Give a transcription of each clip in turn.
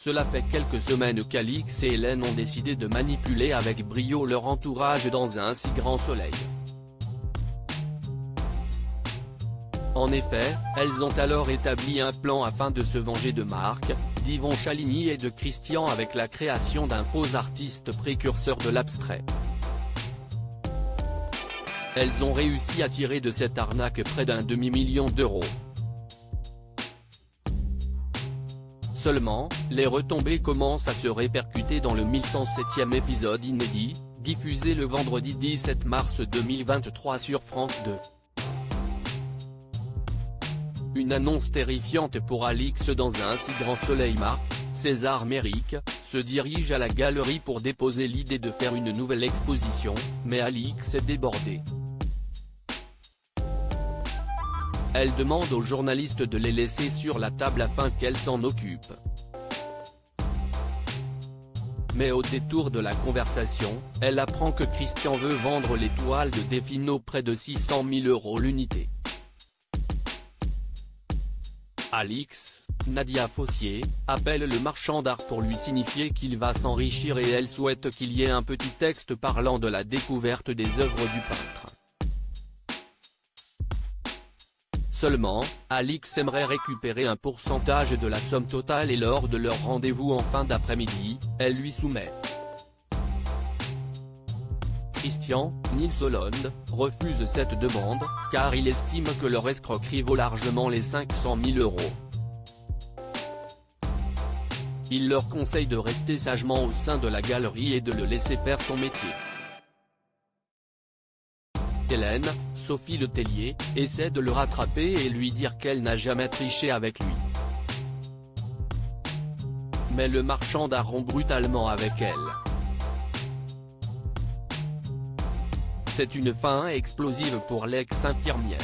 cela fait quelques semaines qu'Alix et Hélène ont décidé de manipuler avec brio leur entourage dans un si grand soleil. En effet, elles ont alors établi un plan afin de se venger de Marc, d'Yvon Chaligny et de Christian avec la création d'un faux artiste précurseur de l'abstrait. Elles ont réussi à tirer de cette arnaque près d'un demi-million d'euros. Seulement, les retombées commencent à se répercuter dans le 1107e épisode inédit, diffusé le vendredi 17 mars 2023 sur France 2. Une annonce terrifiante pour Alix dans un si grand soleil. Marc, César Méric, se dirige à la galerie pour déposer l'idée de faire une nouvelle exposition, mais Alix est débordée. Elle demande aux journalistes de les laisser sur la table afin qu'elle s'en occupe. Mais au détour de la conversation, elle apprend que Christian veut vendre les toiles de Defino près de 600 000 € l'unité. Alix, Nadia Fossier, appelle le marchand d'art pour lui signifier qu'il va s'enrichir et elle souhaite qu'il y ait un petit texte parlant de la découverte des œuvres du peintre. Seulement, Alix aimerait récupérer un pourcentage de la somme totale et lors de leur rendez-vous en fin d'après-midi, elle lui soumet. Christian, Nils Hollande, refuse cette demande, car il estime que leur escroquerie vaut largement les 500 000 €. Il leur conseille de rester sagement au sein de la galerie et de le laisser faire son métier. Hélène, Sophie Letellier, essaie de le rattraper et lui dire qu'elle n'a jamais triché avec lui. Mais le marchand d'art rompt brutalement avec elle. C'est une fin explosive pour l'ex-infirmière.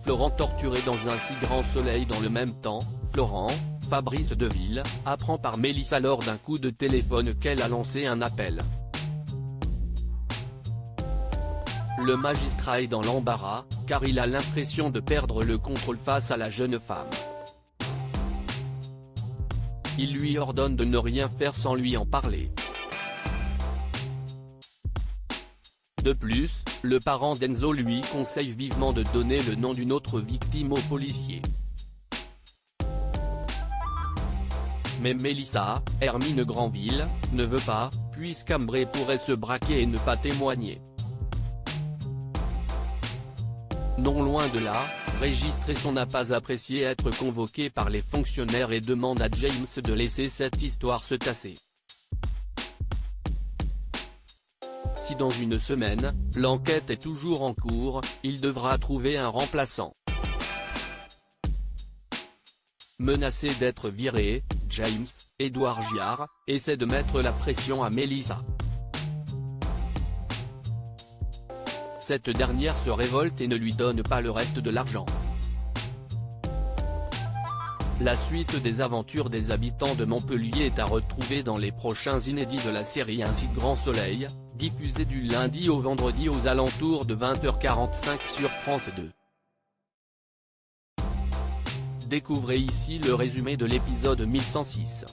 Florent torturé dans un si grand soleil. Dans le même temps, Florent, Fabrice Deville, apprend par Mélissa lors d'un coup de téléphone qu'elle a lancé un appel. Le magistrat est dans l'embarras, car il a l'impression de perdre le contrôle face à la jeune femme. Il lui ordonne de ne rien faire sans lui en parler. De plus, le parent d'Enzo lui conseille vivement de donner le nom d'une autre victime aux policiers. Mais Mélissa, Hermine Granville, ne veut pas, puisqu'Ambré pourrait se braquer et ne pas témoigner. Non loin de là, Régis Tresson n'a pas apprécié être convoqué par les fonctionnaires et demande à James de laisser cette histoire se tasser. Si dans une semaine, l'enquête est toujours en cours, il devra trouver un remplaçant. Menacé d'être viré, James, Édouard Giard, essaie de mettre la pression à Mélissa. Cette dernière se révolte et ne lui donne pas le reste de l'argent. La suite des aventures des habitants de Montpellier est à retrouver dans les prochains inédits de la série Un si grand soleil, diffusé du lundi au vendredi aux alentours de 20h45 sur France 2. Découvrez ici le résumé de l'épisode 1106.